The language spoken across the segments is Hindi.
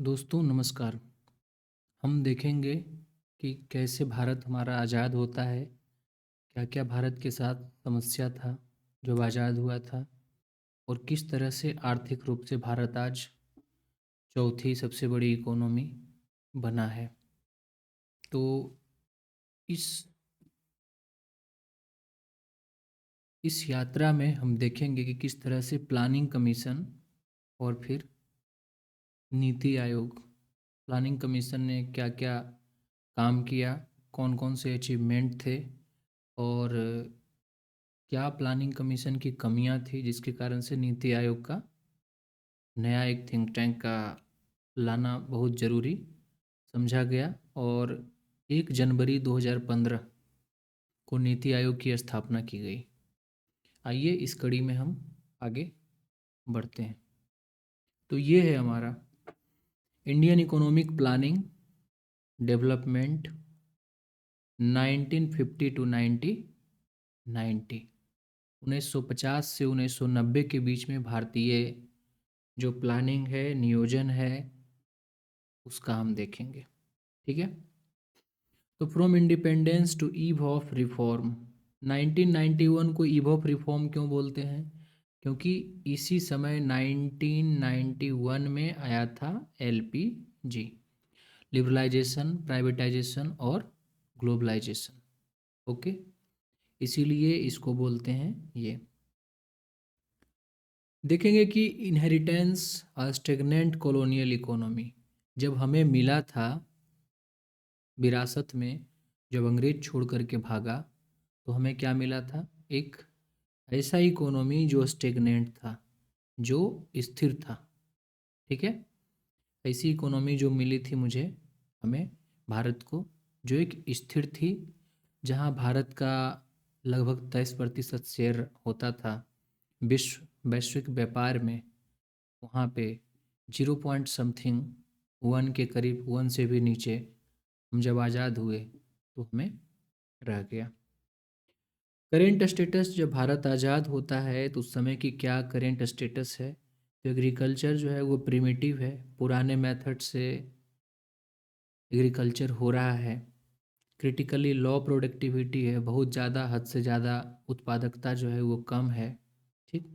दोस्तों नमस्कार। हम देखेंगे कि कैसे भारत हमारा आज़ाद होता है, क्या-क्या भारत के साथ समस्या था जब आज़ाद हुआ था और किस तरह से आर्थिक रूप से भारत आज चौथी सबसे बड़ी इकोनॉमी बना है। तो इस इस यात्रा में हम देखेंगे कि किस तरह से प्लानिंग कमीशन और फिर नीति आयोग, प्लानिंग कमीशन ने क्या-क्या काम किया, कौन-कौन से अचीवमेंट थे और क्या प्लानिंग कमीशन की कमियां थी जिसके कारण से नीति आयोग का नया एक थिंक टैंक का लाना बहुत ज़रूरी समझा गया और 1 जनवरी 2015 को नीति आयोग की स्थापना की गई। आइए इस कड़ी में हम आगे बढ़ते हैं। तो ये है हमारा Indian economic planning development 1950 to 1990, 1950 से 1990 के बीच में भारतीय जो प्लानिंग है, नियोजन है, उसका हम देखेंगे। ठीक है। तो from independence to eve of reform, 1991 को ईव ऑफ रिफॉर्म क्यों बोलते हैं? क्योंकि इसी समय 1991 में आया था एलपीजी, लिबरलाइजेशन, प्राइवेटाइजेशन और ग्लोबलाइजेशन। ओके, इसीलिए इसको बोलते हैं ये। देखेंगे कि इनहेरिटेंस स्टेगनेंट कॉलोनियल इकोनॉमी जब हमें मिला था विरासत में, जब अंग्रेज छोड़ करके भागा तो हमें क्या मिला था? एक ऐसा इकोनॉमी जो स्टेगनेंट था, जो स्थिर था। ठीक है, ऐसी इकोनॉमी जो मिली थी मुझे, हमें, भारत को, जो एक स्थिर थी, जहां भारत का लगभग 10% शेयर होता था वैश्विक व्यापार में। वहाँ पे 0 पॉइंट समथिंग 1 के करीब, 1 से भी नीचे हम जब आज़ाद हुए तो हमें रह गया। करेंट स्टेटस, जब भारत आज़ाद होता है तो उस समय की क्या करेंट स्टेटस है? तो एग्रीकल्चर जो है वो प्रिमिटिव है, पुराने मेथड से एग्रीकल्चर हो रहा है। क्रिटिकली लो प्रोडक्टिविटी है, बहुत ज़्यादा, हद से ज़्यादा उत्पादकता जो है वो कम है। ठीक,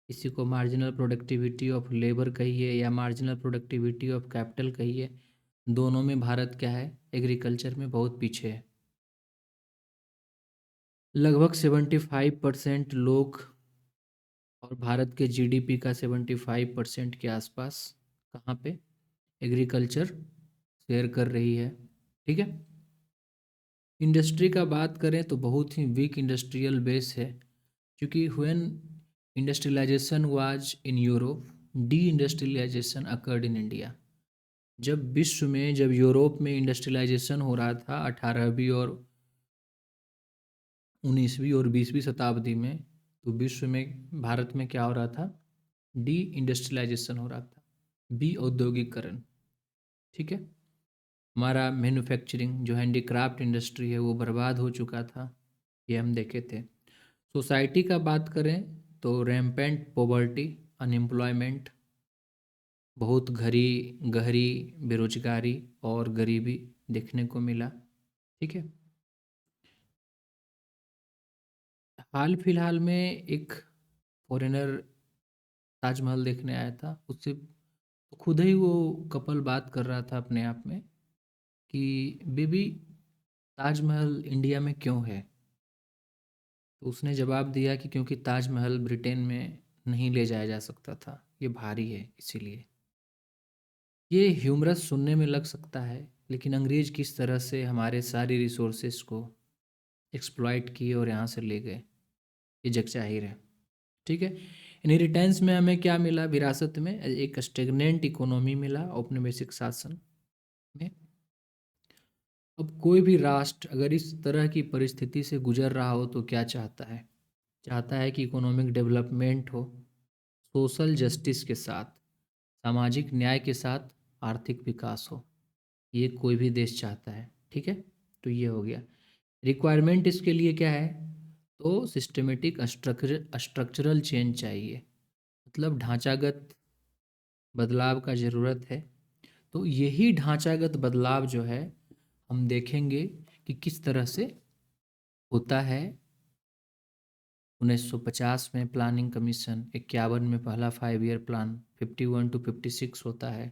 इसी को मार्जिनल प्रोडक्टिविटी ऑफ लेबर कहिए या मार्जिनल प्रोडक्टिविटी ऑफ कैपिटल कहिए, दोनों में भारत क्या है? एग्रीकल्चर में बहुत पीछे है। लगभग 75% लोग और भारत के जीडीपी का 75% के आसपास कहाँ पे? एग्रीकल्चर शेयर कर रही है। ठीक है। इंडस्ट्री का बात करें तो बहुत ही वीक इंडस्ट्रियल बेस है, क्योंकि when industrialization was in Europe, deindustrialization occurred in India. जब विश्व में, जब यूरोप में इंडस्ट्रियलाइजेशन हो रहा था 18वीं और 19वीं और 20वीं शताब्दी में, तो विश्व में, भारत में क्या हो रहा था? डी इंडस्ट्रियलाइजेशन हो रहा था, बी औद्योगिकरण। ठीक है, हमारा मैन्युफैक्चरिंग जो हैंडीक्राफ्ट इंडस्ट्री है वो बर्बाद हो चुका था, ये हम देखे थे। सोसाइटी का बात करें तो रैम्पेंट पॉवर्टी, अनएम्प्लॉयमेंट, बहुत गहरी बेरोजगारी और गरीबी देखने को मिला। ठीक है। हाल फिलहाल में एक फॉरेनर ताजमहल देखने आया था, उससे तो खुद ही वो कपल बात कर रहा था अपने आप में कि बेबी, ताजमहल इंडिया में क्यों है? तो उसने जवाब दिया कि क्योंकि ताजमहल ब्रिटेन में नहीं ले जाया जा सकता था, ये भारी है इसीलिए। ये ह्यूमरस सुनने में लग सकता है, लेकिन अंग्रेज किस तरह से हमारे सारी रिसोर्सेस को एक्सप्लॉइट किए और यहाँ से ले गए, ये जग जाहिर है। ठीक है। इनहेरिटेंस में हमें क्या मिला? विरासत में एक स्टेगनेंट इकोनॉमी मिला औपनिवेशिक शासन में। अब कोई भी राष्ट्र अगर इस तरह की परिस्थिति से गुजर रहा हो तो क्या चाहता है? चाहता है कि इकोनॉमिक डेवलपमेंट हो, सोशल जस्टिस के साथ, सामाजिक न्याय के साथ आर्थिक विकास हो। ये कोई भी देश चाहता है। ठीक है, तो ये हो गया। रिक्वायरमेंट इसके लिए क्या है? तो सिस्टमेटिक स्ट्रक्चरल चेंज चाहिए, मतलब ढांचागत बदलाव का ज़रूरत है। तो यही ढांचागत बदलाव जो है हम देखेंगे कि किस तरह से होता है। 1950 में प्लानिंग कमीशन, 51 में पहला 5 ईयर प्लान, 51 टू 56 होता है।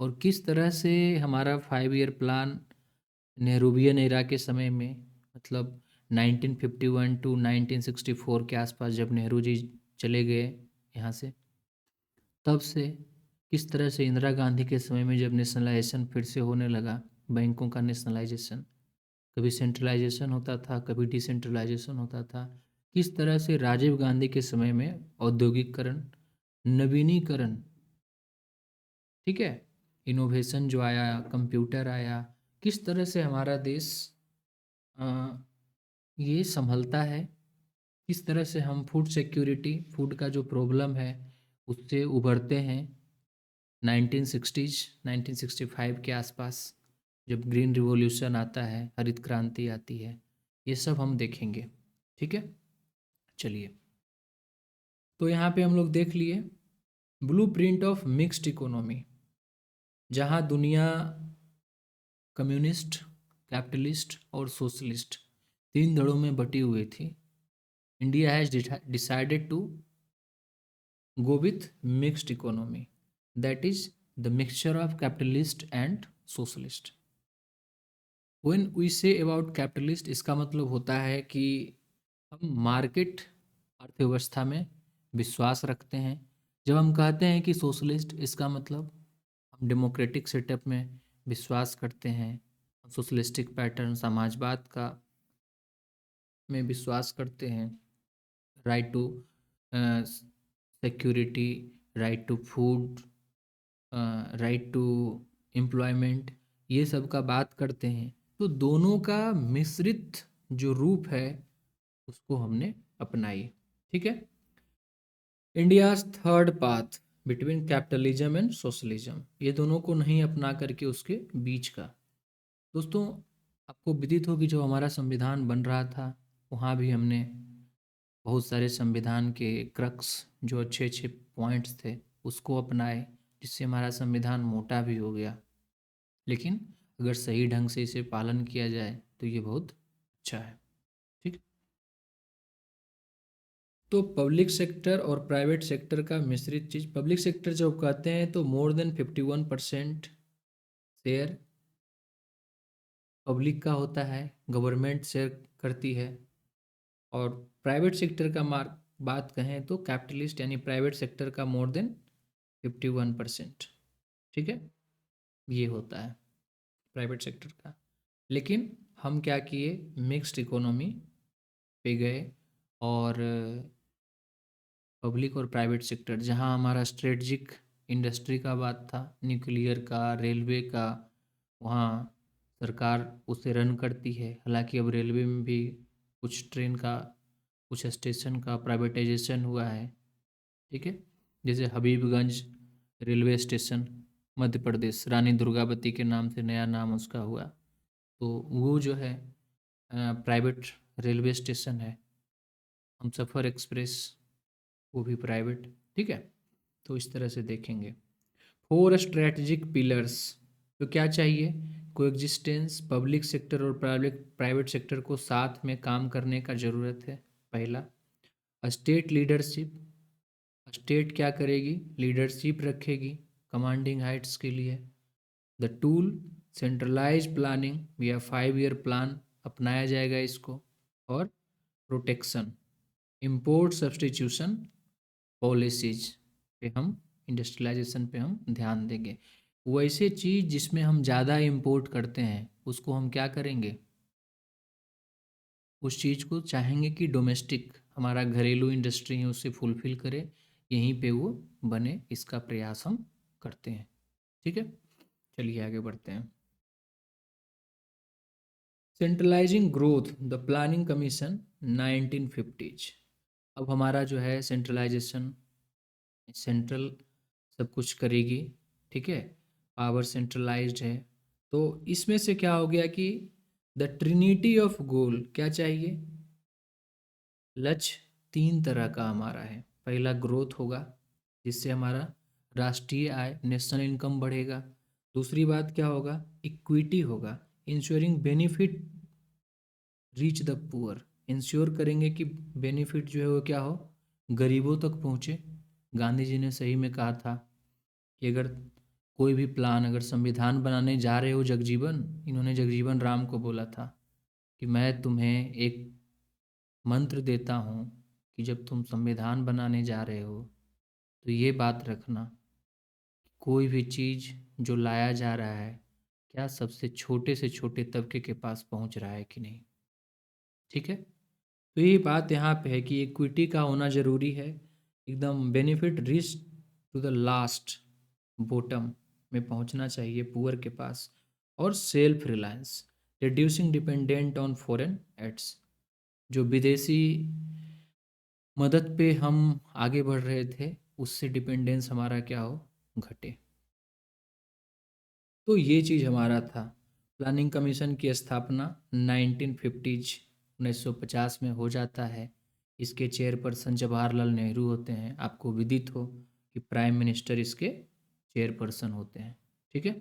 और किस तरह से हमारा 5 ईयर प्लान नेहरूवियन एरा के समय में, मतलब 1951 टू 1964 के आसपास जब नेहरू जी चले गए यहाँ से, तब से किस तरह से इंदिरा गांधी के समय में जब नेशनलाइजेशन फिर से होने लगा, बैंकों का नेशनलाइजेशन, कभी सेंट्रलाइजेशन होता था, कभी डिसेंट्रलाइजेशन होता था, किस तरह से राजीव गांधी के समय में औद्योगिकरण, नवीनीकरण, ठीक है, इनोवेशन जो आया, कंप्यूटर आया, किस तरह से हमारा देश अ, ये संभलता है, किस तरह से हम फूड सिक्योरिटी, फूड का जो प्रॉब्लम है उससे उभरते हैं 1960s 1965 के आसपास, जब ग्रीन रिवॉल्यूशन आता है, हरित क्रांति आती है, ये सब हम देखेंगे। ठीक है, चलिए। तो यहाँ पे हम लोग देख लिए blueprint of mixed economy, जहाँ दुनिया कम्युनिस्ट, कैपिटलिस्ट और सोशलिस्ट 3 धड़ों में बटी हुई थी। India has decided to go with mixed economy, that is the mixture of capitalist and socialist. when we say about capitalist, इसका मतलब होता है कि हम मार्केट अर्थव्यवस्था में विश्वास रखते हैं। जब हम कहते हैं कि सोशलिस्ट, इसका मतलब हम डेमोक्रेटिक सेटअप में विश्वास करते हैं, सोशलिस्टिक पैटर्न, समाजवाद का में विश्वास करते हैं, right to security, right to food, right to employment, ये सब का बात करते हैं। तो दोनों का मिश्रित जो रूप है उसको हमने अपनाई। ठीक है, India's third path between capitalism and socialism, ये दोनों को नहीं अपना करके उसके बीच का। दोस्तों, आपको विदित हो कि जब हमारा संविधान बन रहा था वहाँ भी हमने बहुत सारे संविधान के क्रक्स, जो अच्छे अच्छे पॉइंट्स थे, उसको अपनाए, जिससे हमारा संविधान मोटा भी हो गया। लेकिन अगर सही ढंग से इसे पालन किया जाए तो ये बहुत अच्छा है। ठीक, तो पब्लिक सेक्टर और प्राइवेट सेक्टर का मिश्रित चीज़, पब्लिक सेक्टर जब कहते हैं तो मोर देन 51% शेयर पब्लिक का होता है, गवर्नमेंट शेयर करती है। और प्राइवेट सेक्टर का मार्क बात कहें तो कैपिटलिस्ट यानी प्राइवेट सेक्टर का मोर देन 51%। ठीक है, ये होता है प्राइवेट सेक्टर का। लेकिन हम क्या किए, मिक्स्ड इकोनॉमी पे गए, और पब्लिक और प्राइवेट सेक्टर, जहां हमारा स्ट्रेटजिक इंडस्ट्री का बात था, न्यूक्लियर का, रेलवे का, वहाँ सरकार उसे रन करती है। हालांकि अब रेलवे में भी कुछ ट्रेन का, कुछ स्टेशन का प्राइवेटाइजेशन हुआ है। ठीक है, जैसे हबीबगंज रेलवे स्टेशन, मध्य प्रदेश, रानी दुर्गावती के नाम से नया नाम उसका हुआ, तो वो जो है प्राइवेट रेलवे स्टेशन है। हमसफ़र एक्सप्रेस, वो भी प्राइवेट। ठीक है, तो इस तरह से देखेंगे। 4 स्ट्रैटेजिक पिलर्स, तो क्या चाहिए, कोएग्जिस्टेंस, पब्लिक सेक्टर और प्राइवेट सेक्टर को साथ में काम करने का ज़रूरत है। पहला, स्टेट लीडरशिप, स्टेट क्या करेगी, लीडरशिप रखेगी कमांडिंग हाइट्स के लिए। द टूल सेंट्रलाइज प्लानिंग, या 5 ईयर प्लान अपनाया जाएगा इसको। और प्रोटेक्शन, इम्पोर्ट सब्सटीट्यूशन पॉलिसीज पे हम, इंडस्ट्रियलाइजेशन पे हम ध्यान देंगे। वैसे चीज़ जिसमें हम ज़्यादा इम्पोर्ट करते हैं उसको हम क्या करेंगे, उस चीज़ को चाहेंगे कि डोमेस्टिक हमारा घरेलू इंडस्ट्री है उससे फुलफिल करे, यहीं पे वो बने, इसका प्रयास हम करते हैं। ठीक है, चलिए आगे बढ़ते हैं। Centralising growth, the planning commission 1950s। अब हमारा जो है सेंट्रलाइजेशन, सेंट्रल सब कुछ करेगी। ठीक है, पावर सेंट्रलाइज्ड है। तो इसमें से क्या हो गया कि द ट्रिनिटी ऑफ गोल, क्या चाहिए, लक्ष्य 3 तरह का हमारा है। पहला ग्रोथ होगा, जिससे हमारा राष्ट्रीय आय, नेशनल इनकम बढ़ेगा। दूसरी बात क्या होगा, इक्विटी होगा, ensuring benefit reach the poor, ensure करेंगे कि बेनिफिट जो है वो क्या हो, गरीबों तक पहुँचे। गांधी जी ने सही में कहा था कि अगर कोई भी प्लान, अगर संविधान बनाने जा रहे हो जगजीवन, इन्होंने जगजीवन राम को बोला था कि मैं तुम्हें एक मंत्र देता हूँ कि जब तुम संविधान बनाने जा रहे हो तो ये बात रखना, कोई भी चीज़ जो लाया जा रहा है क्या सबसे छोटे से छोटे तबके के पास पहुँच रहा है कि नहीं। ठीक है, तो ये बात यहाँ पे है कि इक्विटी का होना ज़रूरी है, एकदम benefit reach to the last bottom में पहुँचना चाहिए पुअर के पास। और self reliance, reducing dependent on foreign aids, जो विदेशी मदद पे हम आगे बढ़ रहे थे उससे डिपेंडेंस हमारा क्या हो, घटे। तो ये चीज़ हमारा था। प्लानिंग कमीशन की स्थापना 1950 1950 में हो जाता है। इसके चेयरपर्सन जवाहरलाल नेहरू होते हैं। आपको विदित हो कि प्राइम मिनिस्टर इसके चेयरपर्सन होते हैं। ठीक है,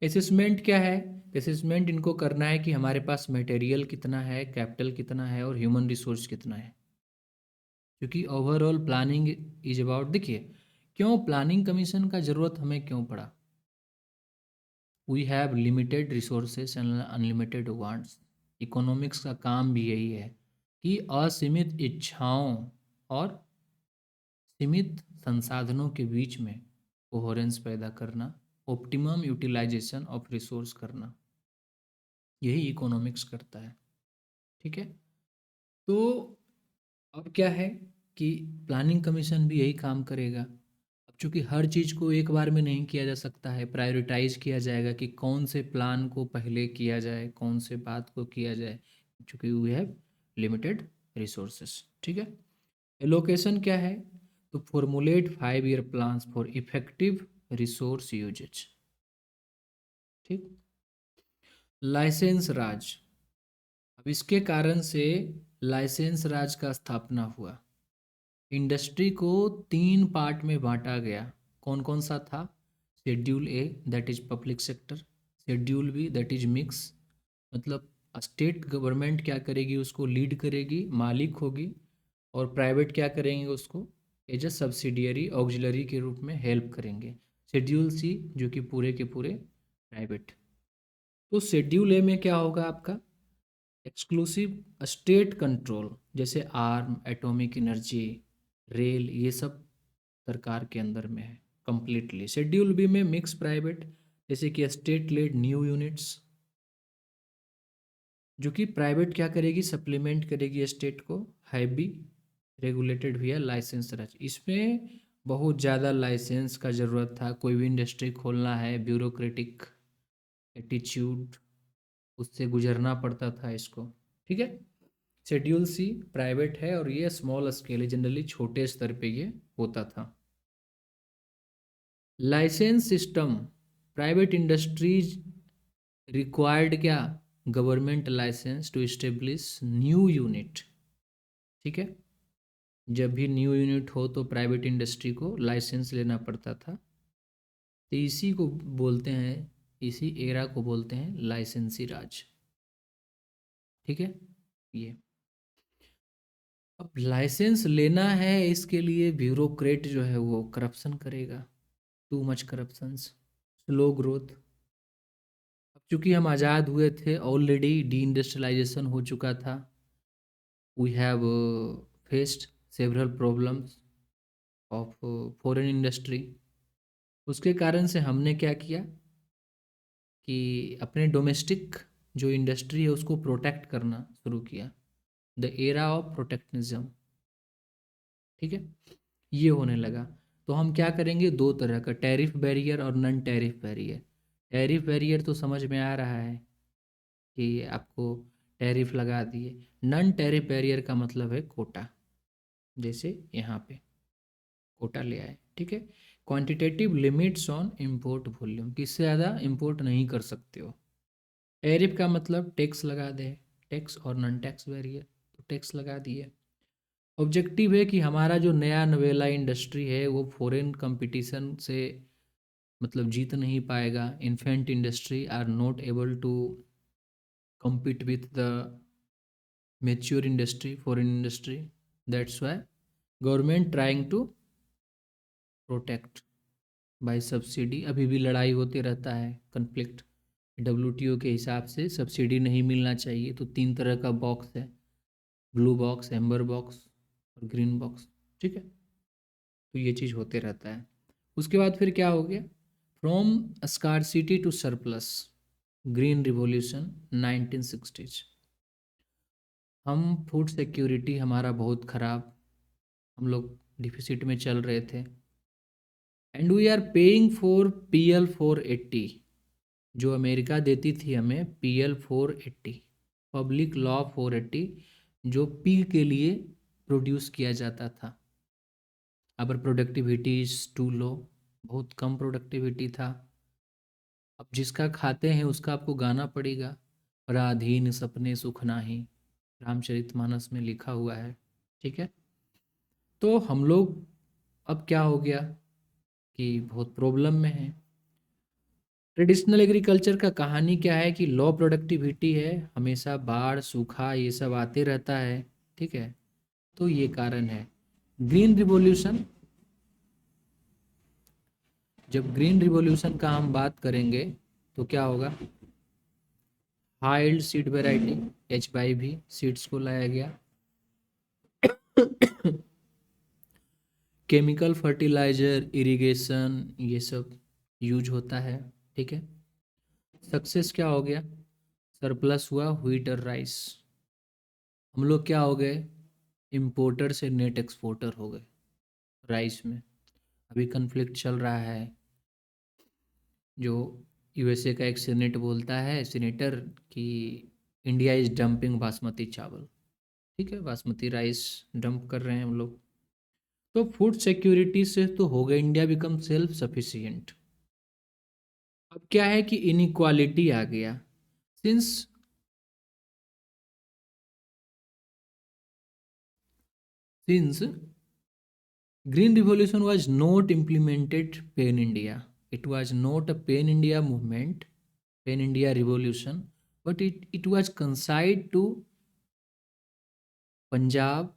असेसमेंट क्या है, असेसमेंट इनको करना है कि हमारे पास मटेरियल कितना है, कैपिटल कितना है और ह्यूमन रिसोर्स कितना है। क्योंकि ओवरऑल प्लानिंग इज अबाउट, देखिए क्यों प्लानिंग कमीशन का ज़रूरत हमें क्यों पड़ा। We have limited resources and unlimited wants. Economics का काम भी यही है कि असीमित इच्छाओं और सीमित संसाधनों के बीच में कोहेरेंस पैदा करना, ऑप्टिमम यूटिलाइजेशन ऑफ रिसोर्स करना, यही इकोनॉमिक्स करता है। ठीक है, तो अब क्या है कि प्लानिंग कमीशन भी यही काम करेगा। अब चूंकि हर चीज़ को एक बार में नहीं किया जा सकता है, प्रायोरिटाइज किया जाएगा कि कौन से प्लान को पहले किया जाए, कौन से बात को किया जाए, चूंकि वी हैव लिमिटेड रिसोर्सेस। ठीक है, एलोकेशन क्या है, तो formulate 5 year plans for effective resource uses. ठीक, लाइसेंस राज, अब इसके कारण से लाइसेंस राज का स्थापना हुआ। इंडस्ट्री को 3 पार्ट में बांटा गया। कौन कौन सा था, schedule A that is public sector, schedule B that is mix, मतलब स्टेट गवर्नमेंट क्या करेगी, उसको लीड करेगी, मालिक होगी, और प्राइवेट क्या करेंगे, उसको एज अ सब्सिडियरी ऑक्सिलरी के रूप में हेल्प करेंगे। शेड्यूल सी जो कि पूरे के पूरे प्राइवेट। तो शेड्यूल ए में क्या होगा आपका, एक्सक्लूसिव स्टेट कंट्रोल, जैसे आर्म, एटॉमिक एनर्जी, रेल, ये सब सरकार के अंदर में है कंप्लीटली। शेड्यूल बी में मिक्स प्राइवेट, जैसे कि स्टेट लेड न्यू यूनिट्स, जो कि प्राइवेट क्या करेगी, सप्लीमेंट करेगी स्टेट को, हैवी रेगुलेटेड भी है लाइसेंस राज। इसमें बहुत ज़्यादा लाइसेंस का ज़रूरत था। कोई भी इंडस्ट्री खोलना है, ब्यूरोक्रेटिक एटीट्यूड, उससे गुजरना पड़ता था इसको। ठीक है, शेड्यूल सी प्राइवेट है और ये स्मॉल स्केल है, जनरली छोटे स्तर पे ये होता था। License system, private industries required क्या, government license to establish new unit. ठीक है, जब भी न्यू यूनिट हो तो प्राइवेट इंडस्ट्री को लाइसेंस लेना पड़ता था। तो इसी को बोलते हैं, इसी एरा को बोलते हैं लाइसेंसी राज। ठीक है, ये अब लाइसेंस लेना है, इसके लिए ब्यूरोक्रेट जो है वो करप्शन करेगा, too much corruptions, slow growth. अब चूंकि हम आज़ाद हुए थे, ऑलरेडी डी इंडस्ट्रियलाइजेशन हो चुका था, we have faced several problems of foreign industry. उसके कारण से हमने क्या किया कि अपने डोमेस्टिक जो इंडस्ट्री है उसको प्रोटेक्ट करना शुरू किया, द एरा ऑफ प्रोटेक्शनिज्म। ठीक है, ये होने लगा। तो हम क्या करेंगे, दो तरह का, टैरिफ बैरियर और non tariff barrier. Tariff barrier तो समझ में आ रहा है कि आपको टैरिफ लगा दिए। नन टैरिफ बैरियर का मतलब है कोटा, जैसे यहाँ पे कोटा ले आए। ठीक है, quantitative limits on import volume, किससे ज़्यादा इंपोर्ट नहीं कर सकते हो। टैरिफ का मतलब टैक्स लगा दे, टैक्स और नॉन टैक्स बैरियर, तो टैक्स लगा दिए। ऑब्जेक्टिव है कि हमारा जो नया नवेला इंडस्ट्री है वो फॉरेन कंपटीशन से मतलब जीत नहीं पाएगा। Infant industry are not able to compete with the mature industry, foreign industry. That's why government trying to protect by subsidy। अभी भी लड़ाई होते रहता है, कन्फ्लिक्ट। डब्ल्यूटीओ के हिसाब से सब्सिडी नहीं मिलना चाहिए। तो 3 तरह का बॉक्स है, ब्लू बॉक्स, एम्बर बॉक्स और ग्रीन बॉक्स। ठीक है, तो ये चीज़ होते रहता है। उसके बाद फिर क्या हो गया, from scarcity to surplus, green revolution 1960s। हम फूड सिक्योरिटी हमारा बहुत ख़राब, हम लोग डिफिसिट में चल रहे थे। And we are paying for PL 480, जो अमेरिका देती थी हमें PL 480, पब्लिक लॉ 480, जो पी के लिए प्रोड्यूस किया जाता था। अबर प्रोडक्टिविटी इज़ टू लो, बहुत कम प्रोडक्टिविटी था। अब जिसका खाते हैं उसका आपको गाना पड़ेगा। पराधीन सपने सुख नाही, रामचरितमानस में लिखा हुआ है। ठीक है, तो हम लोग अब क्या हो गया कि बहुत प्रॉब्लम में है। ट्रेडिशनल एग्रीकल्चर का कहानी क्या है कि लो प्रोडक्टिविटी है, हमेशा बाढ़ सूखा ये सब आते रहता है। ठीक है, तो ये कारण है। ग्रीन रिवॉल्यूशन, जब ग्रीन रिवॉल्यूशन का हम बात करेंगे तो क्या होगा, हाइल्ड सीड वेराइटी H5V सीड्स को लाया गया। केमिकल फर्टिलाइजर, इरिगेशन, ये सब यूज होता है। ठीक है, सक्सेस क्या हो गया, सरप्लस हुआ व्हीट और राइस। हम लोग क्या हो गए, इम्पोर्टर से नेट एक्सपोर्टर हो गए राइस में। अभी कन्फ्लिक्ट चल रहा है, जो USA का एक सीनेट बोलता है, सीनेटर, कि इंडिया इज डंपिंग बासमती चावल। ठीक है, बासमती राइस डंप कर रहे हैं हम लोग। तो फूड सिक्योरिटी से तो हो गया, इंडिया बिकम सेल्फ सफिशिएंट। अब क्या है कि इनइक्वालिटी आ गया। Since since green revolution was not implemented pan India, it was not a pan India movement, pan India revolution, but it was confined to Punjab,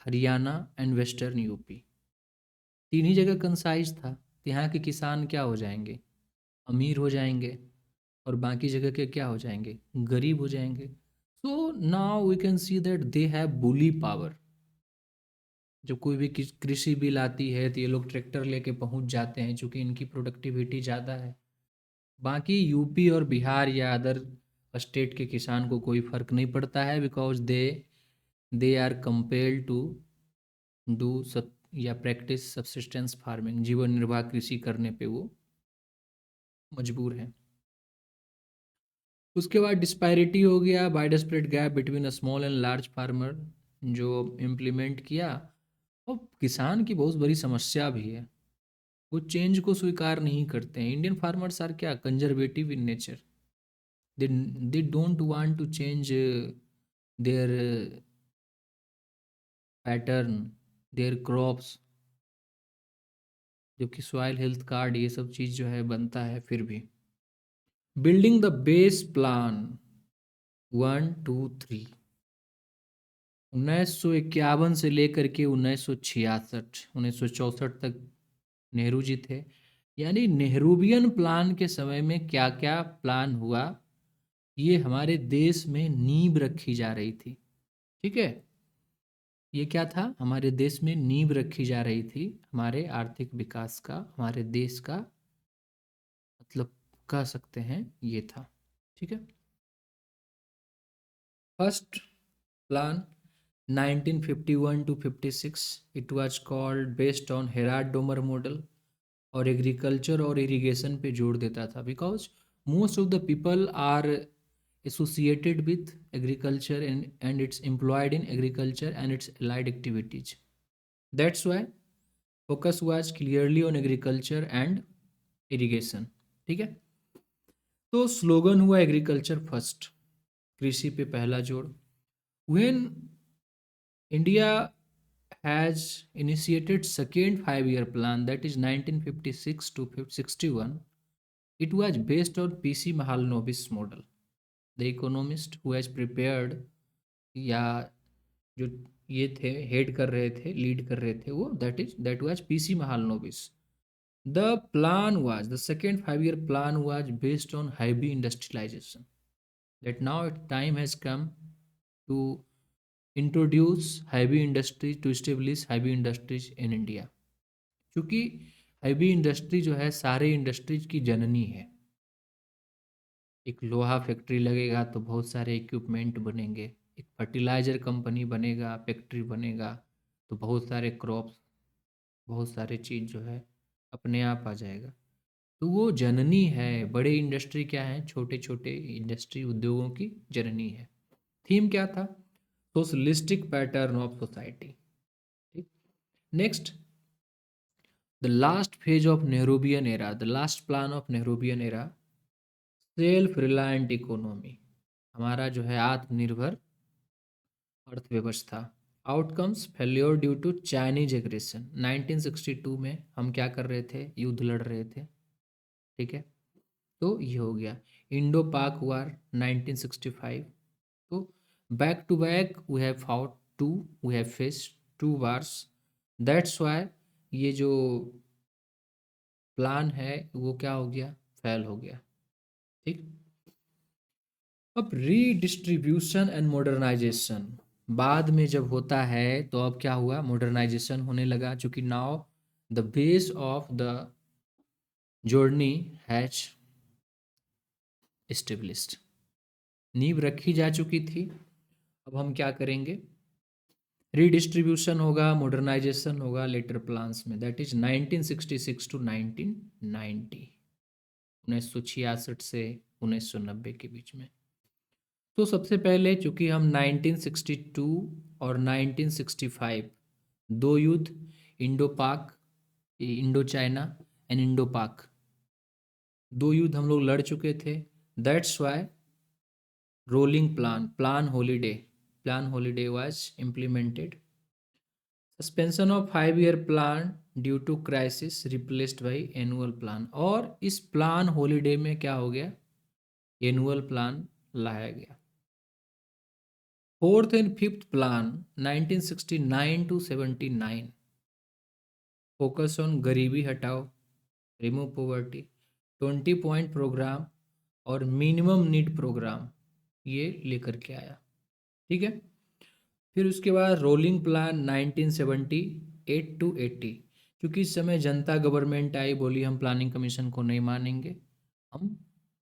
Haryana and western UP. 3 ही जगह कंसाइज था। तो यहाँ के किसान क्या हो जाएंगे, अमीर हो जाएंगे, और बाकी जगह के क्या हो जाएंगे, गरीब हो जाएंगे। So now we can see that they have bully power. जब कोई भी कृषि बिल आती है तो ये लोग ट्रैक्टर लेके पहुंच जाते हैं, चूँकि इनकी प्रोडक्टिविटी ज़्यादा है। बाकी यूपी और बिहार या अदर स्टेट के किसान को कोई फ़र्क नहीं पड़ता है, because they are compelled to do सब या प्रैक्टिस सब्सिस्टेंस फार्मिंग, जीवन निर्वाह कृषि करने पे वो मजबूर हैं। उसके बाद डिस्पैरिटी हो गया, wide spread gap between a small and large farmer, जो इम्प्लीमेंट किया। और किसान की बहुत बड़ी समस्या भी है, वो चेंज को स्वीकार नहीं करते हैं। इंडियन फार्मर्स आर क्या, conservative in nature. They don't want to change their pattern, their crops. जबकि सॉइल हेल्थ कार्ड ये सब चीज़ जो है बनता है फिर भी। बिल्डिंग द बेस प्लान 1 2 3, 1951 से लेकर के 1964 तक नेहरू जी थे। यानी नेहरूवियन प्लान के समय में क्या क्या प्लान हुआ, ये हमारे देश में नींव रखी जा रही थी। ठीक है, ये क्या था, हमारे देश में नींव रखी जा रही थी हमारे आर्थिक विकास का, हमारे देश का, मतलब कह सकते हैं ये था। ठीक है, first plan 1951 to 56, it was called based on Harrod Domar model, और एग्रीकल्चर और इरिगेशन पे जोड़ देता था, because most of the people are associated with agriculture and it's employed in agriculture and its allied activities. That's why focus was clearly on agriculture and irrigation. ठीक है, तो स्लोगन हुआ एग्रीकल्चर फर्स्ट, कृषि पे पहला जोड़। When India has initiated second 5 year plan, that is 1956 to 61, It was based on PC Mahalanobis model. The economist who has prepared, या जो ये थे हेड कर रहे थे, लीड कर रहे थे, वो that was PC Mahalanobis. The plan was, the second 5-year plan was based on heavy industrialization. That now time has come to introduce heavy industry, to establish heavy industries in India. क्योंकि हैवी इंडस्ट्री जो है सारे इंडस्ट्रीज की जननी है। एक लोहा फैक्ट्री लगेगा तो बहुत सारे इक्विपमेंट बनेंगे, एक फर्टिलाइजर कंपनी बनेगा, फैक्ट्री बनेगा तो बहुत सारे क्रॉप्स, बहुत सारे चीज़ जो है अपने आप आ जाएगा। तो वो जननी है। बड़े इंडस्ट्री क्या है, छोटे छोटे इंडस्ट्री उद्योगों की जननी है। थीम क्या था? Socialistic pattern of society. ठीक। Next, the last phase of Nehruvian era, the last plan of Nehruvian era, self reliant economy. हमारा जो है आत्मनिर्भर अर्थव्यवस्था। Outcomes, failure due to Chinese aggression. 1962 में हम क्या कर रहे थे? युद्ध लड़ रहे थे। ठीक है, तो ये हो गया। इंडो पाक वार 1965। तो back to back we have fought two, we have face two wars. That's why ये जो प्लान है वो क्या हो गया? फेल हो गया। ठीक। अब रीडिस्ट्रीब्यूशन एंड मॉडर्नाइजेशन बाद में जब होता है तो अब क्या हुआ? मॉडर्नाइजेशन होने लगा, चूंकि now the base of the journey has established. नींव रखी जा चुकी थी। अब हम क्या करेंगे? रीडिस्ट्रीब्यूशन होगा, मॉडर्नाइजेशन होगा लेटर प्लान्स में। दैट इज 1966 टू 1990, 1966 से 1990 के बीच में। तो सबसे पहले चूंकि हम 1962 और 1965 दो युद्ध, इंडो पाक, इंडो चाइना एंड इंडो पाक, दो युद्ध हम लोग लड़ चुके थे। That's why rolling plan holiday was implemented. Suspension of 5-year plan due to crisis replaced by annual plan. और इस प्लान हॉलीडे में क्या हो गया? एनुअल प्लान लाया गया। Fourth and fifth plan 1969 to 79 focus on गरीबी हटाओ, रिमूव पॉवर्टी, 20 पॉइंट प्रोग्राम और मिनिमम नीड प्रोग्राम ये लेकर के आया। ठीक है। फिर उसके बाद रोलिंग प्लान 1978 टू 80। क्योंकि इस समय जनता गवर्नमेंट आई, बोली हम प्लानिंग कमीशन को नहीं मानेंगे, हम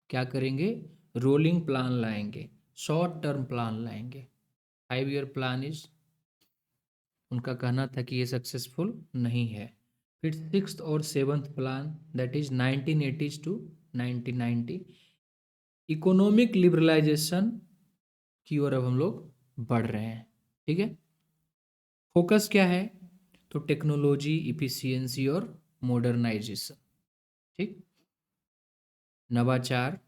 क्या करेंगे? रोलिंग प्लान लाएंगे, शॉर्ट टर्म प्लान लाएंगे। 5-year प्लान इज, उनका कहना था कि ये सक्सेसफुल नहीं है। फिर सिक्स्थ और seventh plan that is 1980 to 1990, economic liberalization की ओर अब हम लोग बढ़ रहे हैं। ठीक है। फोकस क्या है? तो टेक्नोलॉजी, इफिशियंसी और मॉडर्नाइजेशन। ठीक, नवाचार,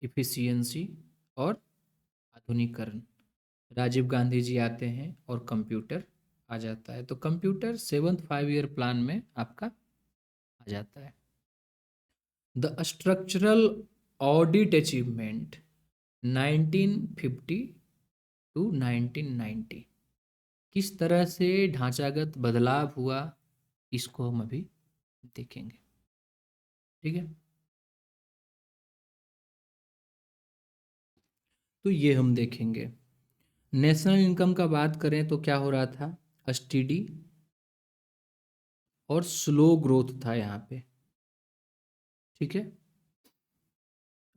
इफिशियंसी और आधुनिकरण। राजीव गांधी जी आते हैं और कंप्यूटर आ जाता है। तो कंप्यूटर 7th 5-year प्लान में आपका आ जाता है। The structural audit achievement 1950 to 1990, किस तरह से ढांचागत बदलाव हुआ इसको हम अभी देखेंगे। ठीक है, तो ये हम देखेंगे। नेशनल इनकम का बात करें तो क्या हो रहा था? स्टीडी और स्लो ग्रोथ था यहाँ पे। ठीक है,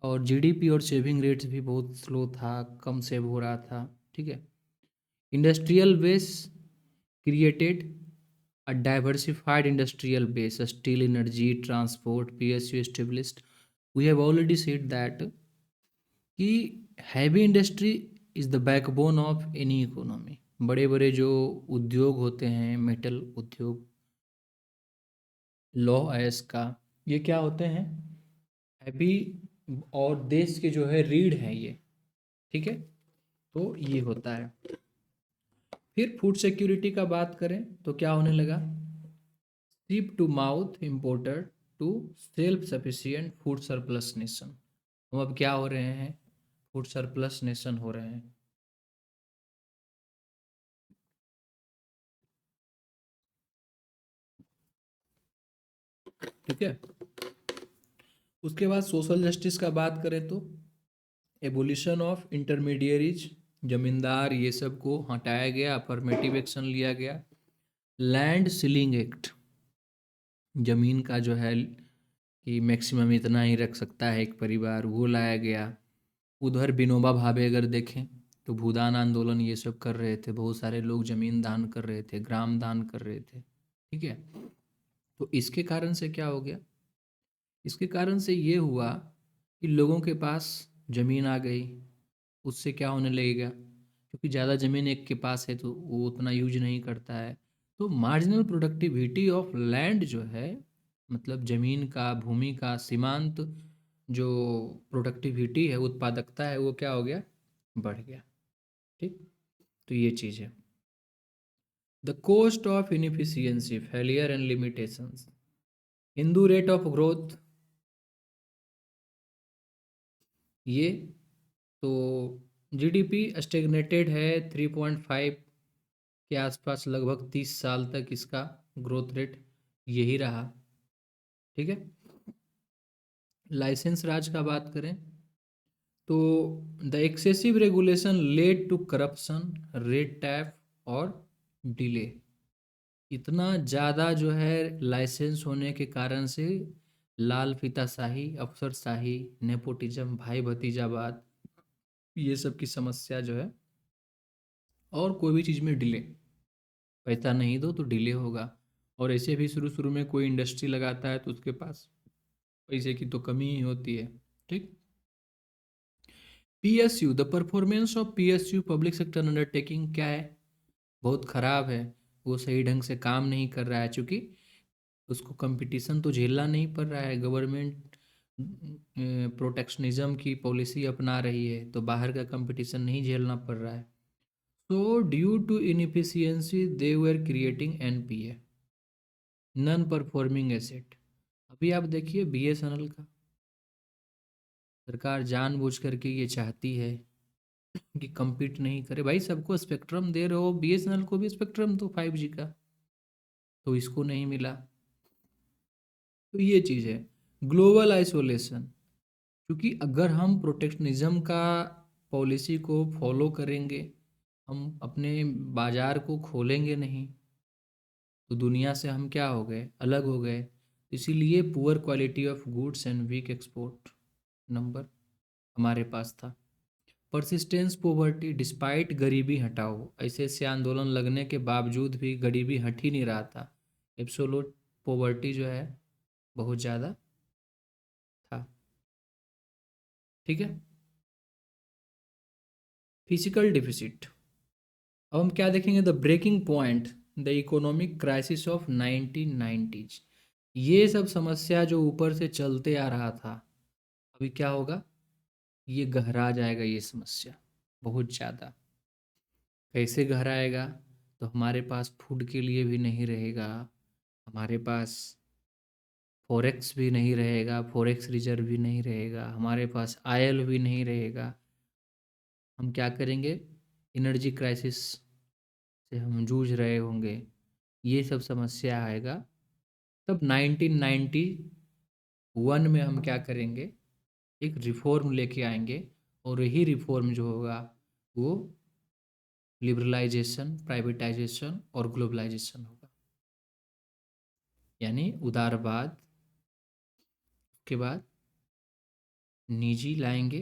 और जीडीपी और सेविंग रेट्स भी बहुत स्लो था, कम सेव हो रहा था। ठीक है, industrial base created a diversified industrial base, steel, energy, transport, PSU established. We have already said that कि heavy industry is the backbone of any economy. बड़े बड़े जो उद्योग होते हैं, मेटल उद्योग, लौह अयस्क का, ये क्या होते हैं? हैवी, और देश के जो है रीढ़ हैं ये। ठीक है, तो ये होता है। फिर फूड सिक्योरिटी का बात करें तो क्या होने लगा? Ship to mouth importer to self sufficient food surplus nation. हम अब क्या हो रहे हैं? फूड सरप्लस नेशन हो रहे हैं। ठीक है। उसके बाद सोशल जस्टिस का बात करें तो एबोलिशन ऑफ इंटरमीडियरीज, जमींदार ये सब को हटाया गया, अफर्मेटिव एक्शन लिया गया। लैंड सीलिंग एक्ट, जमीन का जो है कि मैक्सिमम इतना ही रख सकता है एक परिवार, वो लाया गया। उधर विनोबा भावे अगर देखें तो भूदान आंदोलन ये सब कर रहे थे, बहुत सारे लोग जमीन दान कर रहे थे, ग्राम दान कर रहे थे। ठीक है। तो इसके कारण से क्या हो गया? इसके कारण से ये हुआ कि लोगों के पास ज़मीन आ गई। उससे क्या होने लगेगा? क्योंकि ज़्यादा ज़मीन एक के पास है तो वो उतना यूज नहीं करता है। तो मार्जिनल प्रोडक्टिविटी ऑफ लैंड जो है, मतलब ज़मीन का, भूमि का सीमांत जो प्रोडक्टिविटी है, उत्पादकता है, वो क्या हो गया? बढ़ गया। ठीक। तो ये चीज़ है। The cost of inefficiency, failure and limitations. Hindu rate of growth, ये तो जीडीपी स्टेगनेटेड है 3.5 के आसपास, लगभग 30 साल तक इसका ग्रोथ रेट यही रहा। ठीक है। लाइसेंस राज का बात करें तो the excessive regulation led to corruption, red tape और डिले। इतना ज़्यादा जो है लाइसेंस होने के कारण से लाल फीताशाही, अफसरशाही, नेपोटिज्म, भाई भतीजावाद, ये सब की समस्या जो है। और कोई भी चीज़ में डिले, पैसा नहीं दो तो डिले होगा। और ऐसे भी शुरू शुरू में कोई इंडस्ट्री लगाता है तो उसके पास पैसे की तो कमी ही होती है। ठीक। PSU, the performance of PSU public sector undertaking क्या है? बहुत ख़राब है। वो सही ढंग से काम नहीं कर रहा है, चूँकि उसको कंपटीशन तो झेलना नहीं पड़ रहा है। गवर्नमेंट प्रोटेक्शनिज्म की पॉलिसी अपना रही है तो बाहर का कंपटीशन नहीं झेलना पड़ रहा है। So due to inefficiency they were creating NPA, non performing asset. अभी आप देखिए बीएसएनएल का, सरकार जानबूझ करके ये चाहती है कि compete नहीं करे। भाई सबको स्पेक्ट्रम दे रहे हो, बीएसएनएल को भी स्पेक्ट्रम तो 5G का, तो इसको नहीं मिला। तो ये चीज़ है। ग्लोबल आइसोलेशन, क्योंकि अगर हम प्रोटेक्शनिज्म का पॉलिसी को फॉलो करेंगे, हम अपने बाजार को खोलेंगे नहीं, तो दुनिया से हम क्या हो गए? अलग हो गए। इसीलिए poor quality of goods and weak export number हमारे पास था। परसिस्टेंस पोवर्टी, डिस्पाइट गरीबी हटाओ, ऐसे ऐसे आंदोलन लगने के बावजूद भी गरीबी हट ही नहीं रहा था। एब्सोलूट पोवर्टी जो है बहुत ज़्यादा था। ठीक है। फिजिकल डिफिसिट, अब हम क्या देखेंगे? The breaking point, the economic crisis of 1990s। ये सब समस्या जो ऊपर से चलते आ रहा था, अभी क्या होगा? ये गहरा जाएगा ये समस्या बहुत ज़्यादा। कैसे गहराएगा? तो हमारे पास फूड के लिए भी नहीं रहेगा, हमारे पास फॉरेक्स भी नहीं रहेगा, फॉरेक्स रिजर्व भी नहीं रहेगा, हमारे पास आयल भी नहीं रहेगा। हम क्या करेंगे? एनर्जी क्राइसिस से हम जूझ रहे होंगे। ये सब समस्या आएगा। तब 1991 में हम क्या करेंगे? एक रिफॉर्म लेके आएंगे, और यही रिफॉर्म जो होगा वो लिबरलाइजेशन, प्राइवेटाइजेशन और ग्लोबलाइजेशन होगा। यानी उदारवाद के बाद निजी लाएंगे,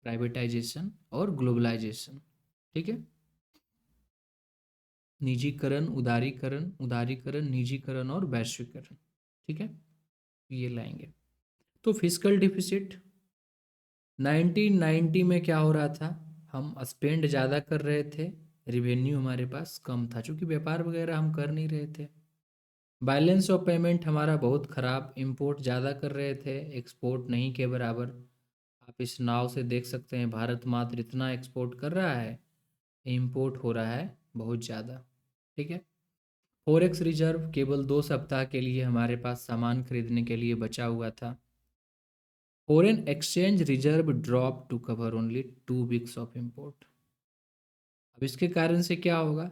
प्राइवेटाइजेशन और ग्लोबलाइजेशन। ठीक है। निजीकरण, उदारीकरण, उदारीकरण, निजीकरण और वैश्वीकरण। ठीक है। ये लाएंगे। तो फिस्कल डिफिसिट 1990 में क्या हो रहा था? हम स्पेंड ज़्यादा कर रहे थे, रिवेन्यू हमारे पास कम था, क्योंकि व्यापार वगैरह हम कर नहीं रहे थे। बैलेंस ऑफ पेमेंट हमारा बहुत ख़राब, इंपोर्ट ज़्यादा कर रहे थे, एक्सपोर्ट नहीं के बराबर। आप इस नाव से देख सकते हैं, भारत मात्र इतना एक्सपोर्ट कर रहा है, इंपोर्ट हो रहा है बहुत ज़्यादा। ठीक है। फॉरेक्स रिजर्व केवल 2 सप्ताह के लिए हमारे पास सामान खरीदने के लिए बचा हुआ था। Foreign exchange reserve drop to cover only 2 weeks of import. अब इसके कारण से क्या होगा?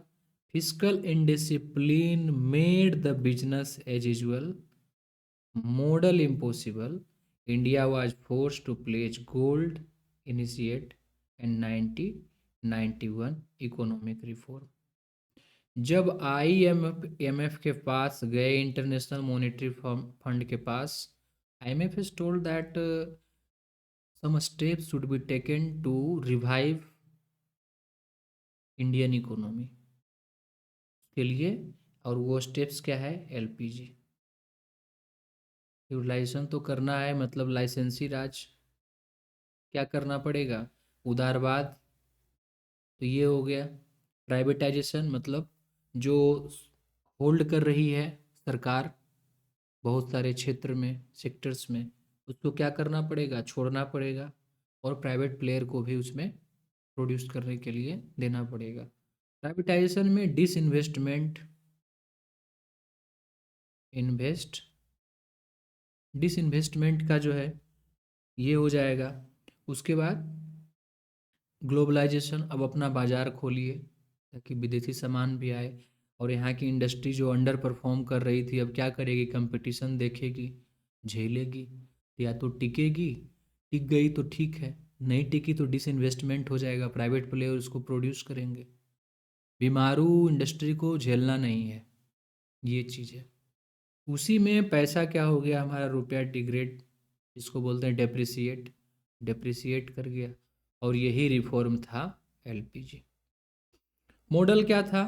Fiscal indiscipline made the business as usual model impossible. India was forced to pledge gold, initiate and 1991 economic reform. जब IMF के पास गए, इंटरनेशनल मॉनेटरी फंड के पास, IMF has told that some steps should be taken to revive Indian economy के लिए, और वो स्टेप्स क्या है? LPG यूटिलाइजेशन तो करना है, मतलब लाइसेंसी राज क्या करना पड़ेगा? उदारवाद, तो ये हो गया। प्राइवेटाइजेशन मतलब जो होल्ड कर रही है सरकार बहुत सारे क्षेत्र में, सेक्टर्स में, उसको क्या करना पड़ेगा? छोड़ना पड़ेगा, और प्राइवेट प्लेयर को भी उसमें प्रोड्यूस करने के लिए देना पड़ेगा। प्राइवेटाइजेशन में डिसइन्वेस्टमेंट, डिसइन्वेस्टमेंट का जो है ये हो जाएगा। उसके बाद ग्लोबलाइजेशन, अब अपना बाज़ार खोलिए ताकि विदेशी सामान भी आए, और यहाँ की इंडस्ट्री जो अंडर परफॉर्म कर रही थी अब क्या करेगी? कंपटीशन देखेगी, झेलेगी, या तो टिकेगी, टिक गई तो ठीक है, नहीं टिकी तो डिसइन्वेस्टमेंट हो जाएगा, प्राइवेट प्लेयर उसको प्रोड्यूस करेंगे। बीमारू इंडस्ट्री को झेलना नहीं है, ये चीज़ है। उसी में पैसा क्या हो गया हमारा? रुपया डिग्रेड, जिसको बोलते हैं डेप्रिसिएट कर गया, और यही रिफॉर्म था LPG। मॉडल क्या था?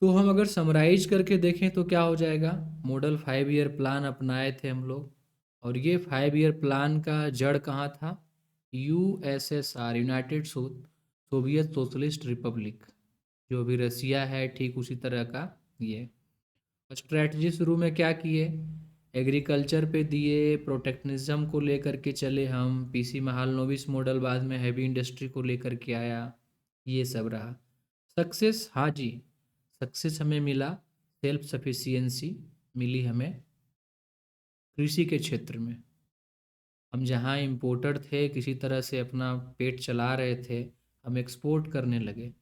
तो हम अगर समराइज करके देखें तो क्या हो जाएगा? मॉडल 5 ईयर प्लान अपनाए थे हम लोग, और ये 5 ईयर प्लान का जड़ कहाँ था? USSR, United Soviet socialist Republic, जो अभी रसिया है, ठीक उसी तरह का ये। स्ट्रैटेजी शुरू में क्या किए? एग्रीकल्चर पे दिए, प्रोटेक्शनिज्म को लेकर के चले हम, PC महालनोबिस मॉडल बाद में हैवी इंडस्ट्री को लेकर के आया, ये सब रहा। सक्सेस, हाँ जी, सक्सेस हमें मिला, सेल्फ सफिशिएंसी मिली हमें कृषि के क्षेत्र में। हम जहाँ इम्पोर्टर थे, किसी तरह से अपना पेट चला रहे थे, हम एक्सपोर्ट करने लगे।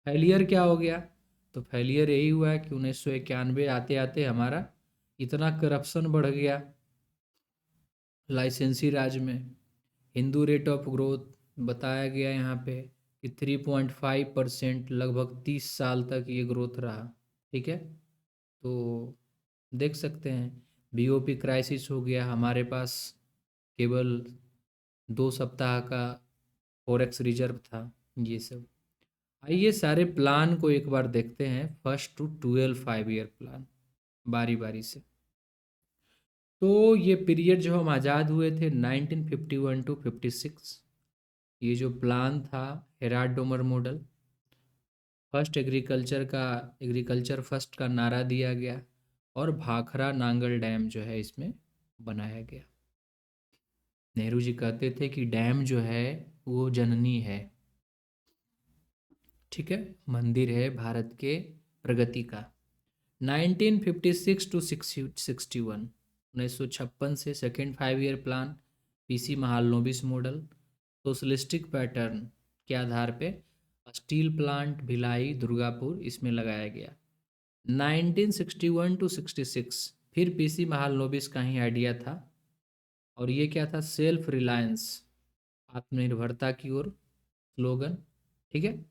फेलियर क्या हो गया? तो फेलियर यही हुआ कि 1991 आते आते हमारा इतना करप्शन बढ़ गया लाइसेंसी राज में। हिंदू रेट ऑफ ग्रोथ बताया गया यहाँ पे कि 3.5% लगभग 30 साल तक ये ग्रोथ रहा। ठीक है, तो देख सकते हैं BOP क्राइसिस हो गया हमारे पास, केवल 2 सप्ताह का फॉरेक्स रिजर्व था, ये सब। आइए सारे प्लान को एक बार देखते हैं, फर्स्ट टू 12 5 ईयर प्लान, बारी बारी से। तो ये पीरियड जो हम आज़ाद हुए थे 1951 टू 56, ये जो प्लान था Herald Domar model, first agriculture first का नारा दिया गया, और भाखड़ा नांगल डैम जो है इसमें बनाया गया। नेहरू जी कहते थे कि डैम जो है वो जननी है, ठीक है, मंदिर है भारत के प्रगति का। 1956 टू 61, 1956 से second 5 year plan, PC Mahalanobis model, socialistic pattern के आधार पे स्टील प्लांट भिलाई दुर्गापुर इसमें लगाया गया। 1961 टू 66 फिर PC महालनोबिस का ही आइडिया था, और ये क्या था? सेल्फ रिलायंस, आत्मनिर्भरता की ओर स्लोगन। ठीक है,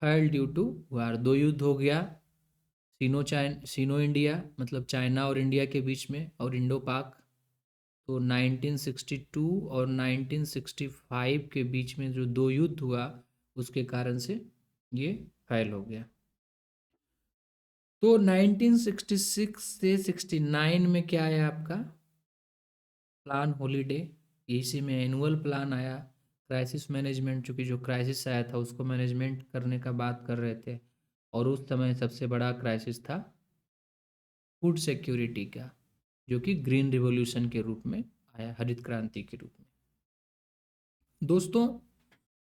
फेल ड्यू टू वार, 2 युद्ध हो गया, सीनो इंडिया मतलब चाइना और इंडिया के बीच में, और इंडो पाक। तो 1962 और 1965 के बीच में जो 2 युद्ध हुआ, उसके कारण से ये फेल हो गया। तो 1966 से 69 में क्या आया आपका? प्लान हॉलीडे, इसी में एनुअल प्लान आया। क्राइसिस मैनेजमेंट, चूँकि जो क्राइसिस आया था उसको मैनेजमेंट करने का बात कर रहे थे, और उस समय सबसे बड़ा क्राइसिस था फूड सिक्योरिटी का, जो कि ग्रीन रिवॉल्यूशन के रूप में आया, हरित क्रांति के रूप में। दोस्तों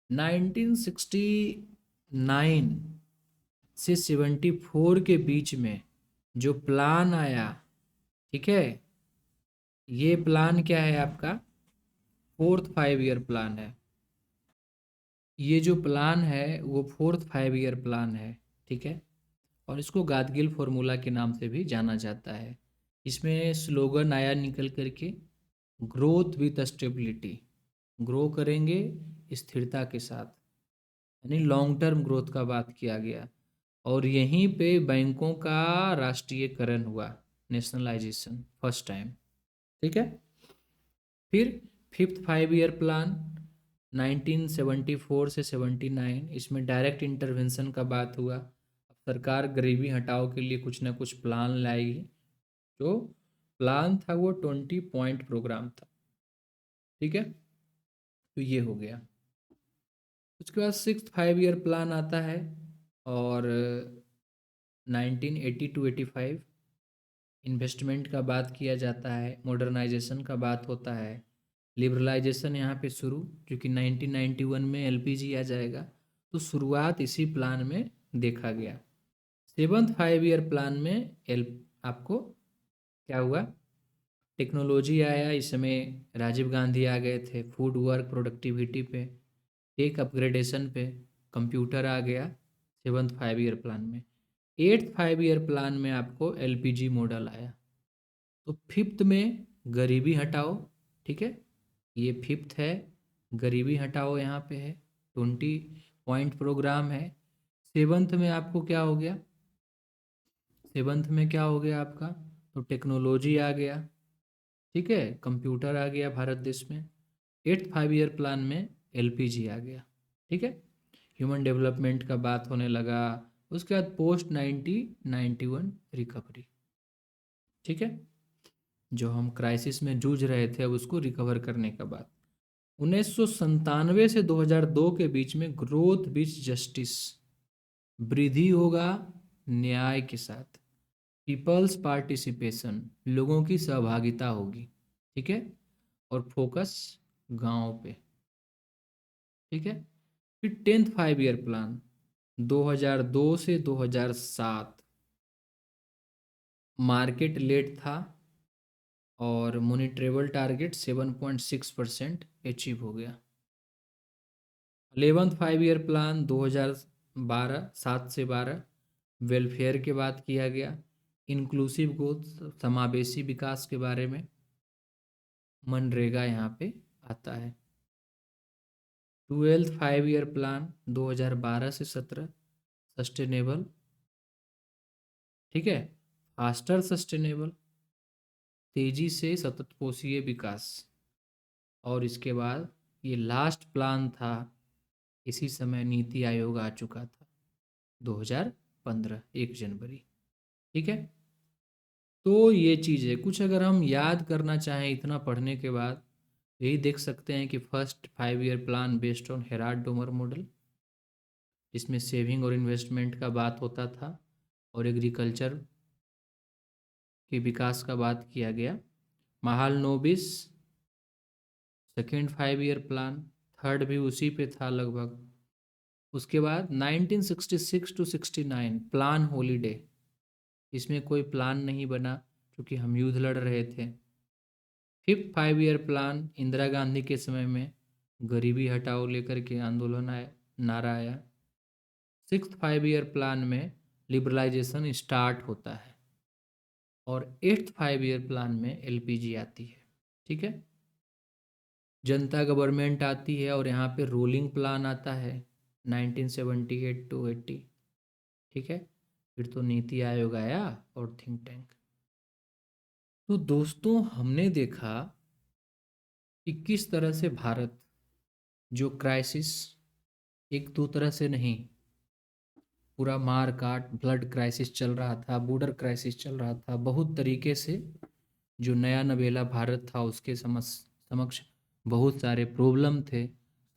1969 से 74 के बीच में जो प्लान आया, ठीक है, ये प्लान क्या है आपका? फोर्थ 5 ईयर प्लान है। ये जो प्लान है वो फोर्थ 5 ईयर प्लान है, ठीक है। और इसको गादगिल फॉर्मूला के नाम से भी जाना जाता है। इसमें स्लोगन आया निकल करके, ग्रोथ विथ स्टेबिलिटी, ग्रो करेंगे स्थिरता के साथ, यानी लॉन्ग टर्म ग्रोथ का बात किया गया। और यहीं पे बैंकों का राष्ट्रीयकरण हुआ, नेशनलाइजेशन फर्स्ट टाइम, ठीक है। फिर फिफ्थ 5 ईयर प्लान 1974 से 79, इसमें डायरेक्ट इंटरवेंशन का बात हुआ। अब सरकार गरीबी हटाओ के लिए कुछ ना कुछ प्लान लाएगी। जो प्लान था वो 20 पॉइंट प्रोग्राम था, ठीक है। तो ये हो गया। उसके बाद सिक्स्थ 5 ईयर प्लान आता है, और 1980 टू 85 इन्वेस्टमेंट का बात किया जाता है, मॉडर्नाइजेशन का बात होता है, लिबरलाइजेशन यहाँ पे शुरू, क्योंकि 1991 में एलपीजी आ जाएगा, तो शुरुआत इसी प्लान में देखा गया। सेवन्थ 5 ईयर प्लान में एल आपको क्या हुआ? टेक्नोलॉजी आया। इस समय राजीव गांधी आ गए थे फूड वर्क प्रोडक्टिविटी पे, टेक अपग्रेडेशन पे, कंप्यूटर आ गया सेवन्थ 5 ईयर प्लान में। एट्थ 5 ईयर प्लान में आपको एलपीजी मॉडल आया। तो फिफ्थ में गरीबी हटाओ, ठीक है, ये फिफ्थ है, गरीबी हटाओ यहाँ पे है, 20 पॉइंट प्रोग्राम है। सेवन्थ में आपको क्या हो गया? सेवन्थ में क्या हो गया आपका? तो टेक्नोलॉजी आ गया, ठीक है, कंप्यूटर आ गया भारत देश में। एट्थ 5 ईयर प्लान में एलपीजी आ गया, ठीक है। ह्यूमन डेवलपमेंट का बात होने लगा। उसके बाद पोस्ट 1991 रिकवरी, ठीक है, जो हम क्राइसिस में जूझ रहे थे अब उसको रिकवर करने का बाद 1997 से 2002 के बीच में ग्रोथ विथ जस्टिस, वृद्धि होगा न्याय के साथ, पीपल्स पार्टिसिपेशन, लोगों की सहभागिता होगी, ठीक है, और फोकस गांव पे, ठीक है। फिर टेंथ 5 ईयर प्लान 2002 से 2007 मार्केट लेड था, और मोनिटरेबल टारगेट 7.6% अचीव हो गया। 11th 5 ईयर प्लान 2012 7 से 12 वेलफेयर के बात किया गया, इंक्लूसिव ग्रोथ समावेशी विकास के बारे में, मनरेगा यहाँ पे आता है। 12th 5 ईयर प्लान 2012 से 17 सस्टेनेबल, ठीक है, फास्टर सस्टेनेबल, तेजी से सतत पोषीय विकास। और इसके बाद ये लास्ट प्लान था, इसी समय नीति आयोग आ चुका था 2015 1 जनवरी, ठीक है। तो ये चीज़ है कुछ, अगर हम याद करना चाहें इतना पढ़ने के बाद, यही देख सकते हैं कि first 5 year plan based on Harrod Domar model, जिसमें सेविंग और इन्वेस्टमेंट का बात होता था, और एग्रीकल्चर के विकास का बात किया गया। Mahalanobis second 5 year plan, third भी उसी पे था लगभग। उसके बाद 1966 टू 69 प्लान हॉलीडे, इसमें कोई प्लान नहीं बना क्योंकि हम युद्ध लड़ रहे थे। Fifth 5 year plan Indira Gandhi के समय में गरीबी हटाओ लेकर के आंदोलन आया, नारा आया। सिक्स्थ 5 ईयर प्लान में लिबरलाइजेशन स्टार्ट होता है, और एट्थ 5 ईयर प्लान में एलपीजी आती है, ठीक है। जनता गवर्नमेंट आती है, और यहाँ पे रोलिंग प्लान आता है 1978 टू 80, ठीक है। फिर तो नीति आयोग आया और थिंक टैंक। तो दोस्तों हमने देखा कि किस तरह से भारत, जो क्राइसिस एक दो तरह से नहीं, पूरा मार काट ब्लड क्राइसिस चल रहा था, बॉर्डर क्राइसिस चल रहा था, बहुत तरीके से जो नया नवेला भारत था उसके समक्ष बहुत सारे प्रॉब्लम थे।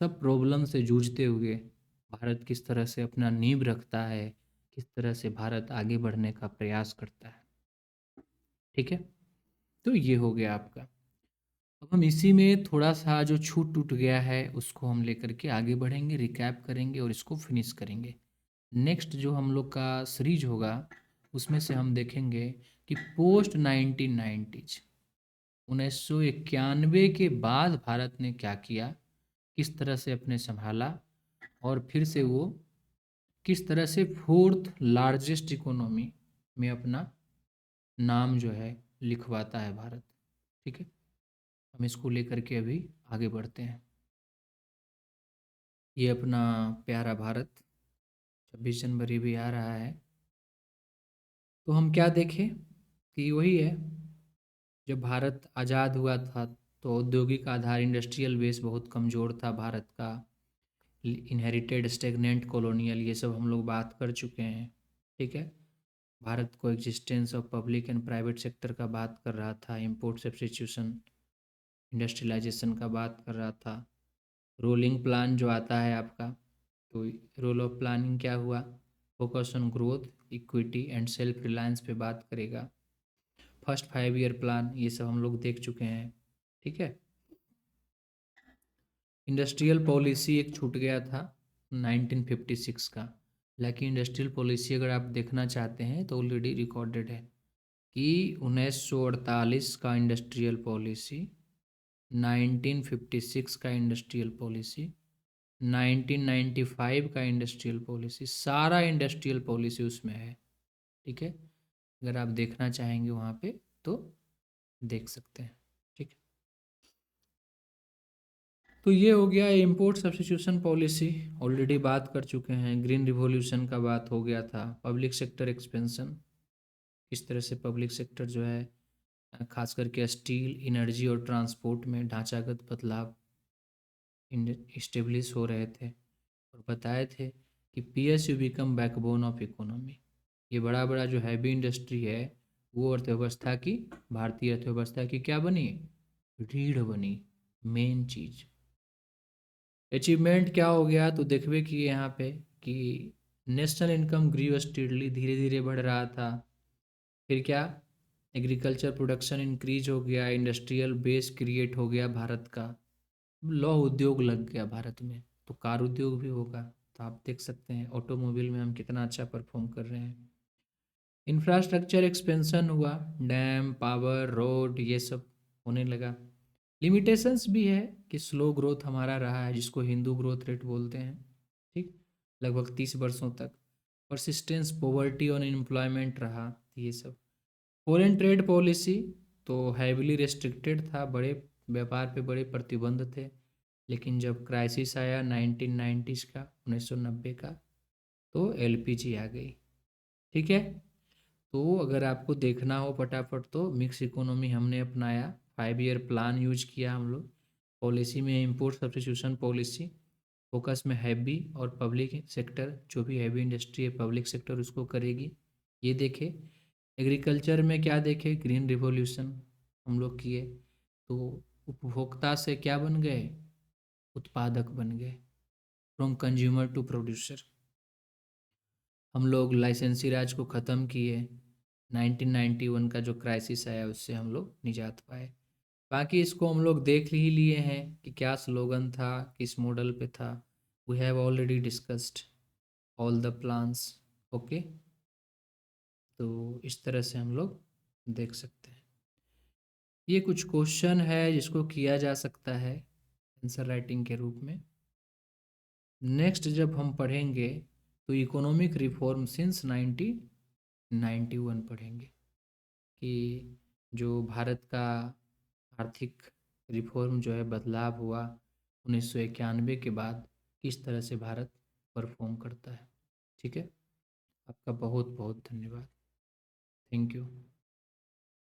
सब प्रॉब्लम से जूझते हुए भारत किस तरह से अपना नींव रखता है, किस तरह से भारत आगे बढ़ने का प्रयास करता है, ठीक है। तो ये हो गया आपका। अब हम इसी में थोड़ा सा जो छूट टूट गया है उसको हम लेकर के आगे बढ़ेंगे, रिकैप करेंगे और इसको फिनिश करेंगे। नेक्स्ट जो हम लोग का सीरीज होगा उसमें से हम देखेंगे कि पोस्ट 1990s 1991 के बाद भारत ने क्या किया, किस तरह से अपने संभाला, और फिर से वो किस तरह से फोर्थ लार्जेस्ट इकोनॉमी में अपना नाम जो है लिखवाता है भारत। ठीक है, हम इसको लेकर के अभी आगे बढ़ते हैं। ये अपना प्यारा भारत 26 जनवरी भी आ रहा है, तो हम क्या देखें कि वही है, जब भारत आज़ाद हुआ था तो औद्योगिक आधार इंडस्ट्रियल बेस बहुत कमज़ोर था भारत का। इनहेरिटेड स्टेगनेंट कॉलोनियल, ये सब हम लोग बात कर चुके हैं। ठीक है, भारत को existence of public and private sector का बात कर रहा था, इंपोर्ट सब्स्टिट्यूशन, इंडस्ट्रियलाइजेशन का बात कर रहा था। रोलिंग प्लान जो आता है आपका, तो रोल ऑफ प्लानिंग क्या हुआ, focus on growth, equity and self reliance पे बात करेगा। फर्स्ट 5 ईयर प्लान, ये सब हम लोग देख चुके हैं। ठीक है, इंडस्ट्रियल पॉलिसी एक छूट गया था 1956 का, लेकिन इंडस्ट्रियल पॉलिसी अगर आप देखना चाहते हैं तो ऑलरेडी रिकॉर्डेड है कि 1948 का इंडस्ट्रियल पॉलिसी, 1956 का इंडस्ट्रियल पॉलिसी, 1995 का इंडस्ट्रियल पॉलिसी, सारा इंडस्ट्रियल पॉलिसी उसमें है। ठीक है, अगर आप देखना चाहेंगे वहाँ पे तो देख सकते हैं। ठीक है, तो ये हो गया इंपोर्ट सब्स्टिट्यूशन पॉलिसी, ऑलरेडी बात कर चुके हैं। ग्रीन रिवॉल्यूशन का बात हो गया था। पब्लिक सेक्टर एक्सपेंशन, किस तरह से पब्लिक सेक्टर जो है खास करके स्टील, एनर्जी और ट्रांसपोर्ट में ढांचागत बदलाव इस्टेब्लिश हो रहे थे, और बताए थे कि PSU become backbone of economy. ये बड़ा बड़ा जो हैवी इंडस्ट्री है वो अर्थव्यवस्था की, भारतीय अर्थव्यवस्था की क्या बनी, रीढ़ बनी, मेन चीज़। अचीवमेंट क्या हो गया तो देखबे कि यहाँ पे कि नेशनल इनकम ग्रीव स्टीडली, धीरे धीरे बढ़ रहा था। फिर क्या, एग्रीकल्चर प्रोडक्शन इंक्रीज हो गया, इंडस्ट्रियल बेस क्रिएट हो गया भारत का, लौह उद्योग लग गया भारत में, तो कार उद्योग भी होगा। तो आप देख सकते हैं ऑटोमोबाइल में हम कितना अच्छा परफॉर्म कर रहे हैं। इंफ्रास्ट्रक्चर एक्सपेंशन हुआ, डैम, पावर, रोड, ये सब होने लगा। लिमिटेशंस भी है कि स्लो ग्रोथ हमारा रहा है, जिसको हिंदू ग्रोथ रेट बोलते हैं। ठीक, लगभग 30 वर्षों तक। परसिस्टेंस, पॉवर्टी और अनएम्प्लॉयमेंट रहा, ये सब। फॉरेन ट्रेड पॉलिसी तो हैविली रेस्ट्रिक्टेड था, बड़े व्यापार पे बड़े प्रतिबंध थे। लेकिन जब क्राइसिस आया 1990s का, 1990 का, तो एलपीजी आ गई। ठीक है, तो अगर आपको देखना हो फटाफट तो मिक्स इकोनॉमी हमने अपनाया, 5 ईयर प्लान यूज किया हम लोग। पॉलिसी में इंपोर्ट सब्स्टिट्यूशन पॉलिसी, फोकस में हैवी और पब्लिक सेक्टर, जो भी हैवी इंडस्ट्री है पब्लिक सेक्टर उसको करेगी, ये देखे। एग्रीकल्चर में क्या देखे, ग्रीन रिवॉल्यूशन हम लोग किए, तो उपभोक्ता से क्या बन गए, उत्पादक बन गए, फ्रॉम कंज्यूमर टू प्रोड्यूसर। हम लोग लाइसेंसी राज को ख़त्म किए, 1991 का जो क्राइसिस आया उससे हम लोग निजात पाए। बाकी इसको हम लोग देख ही लिए हैं कि क्या स्लोगन था, किस मॉडल पे था। We have already discussed all the plans. Okay, तो इस तरह से हम लोग देख सकते हैं। ये कुछ क्वेश्चन है जिसको किया जा सकता है आंसर राइटिंग के रूप में। नेक्स्ट जब हम पढ़ेंगे तो इकोनॉमिक रिफॉर्म सिंस 1991 पढ़ेंगे कि जो भारत का आर्थिक रिफॉर्म जो है, बदलाव हुआ 1991 के बाद, किस तरह से भारत परफॉर्म करता है। ठीक है, आपका बहुत बहुत धन्यवाद। Thank you.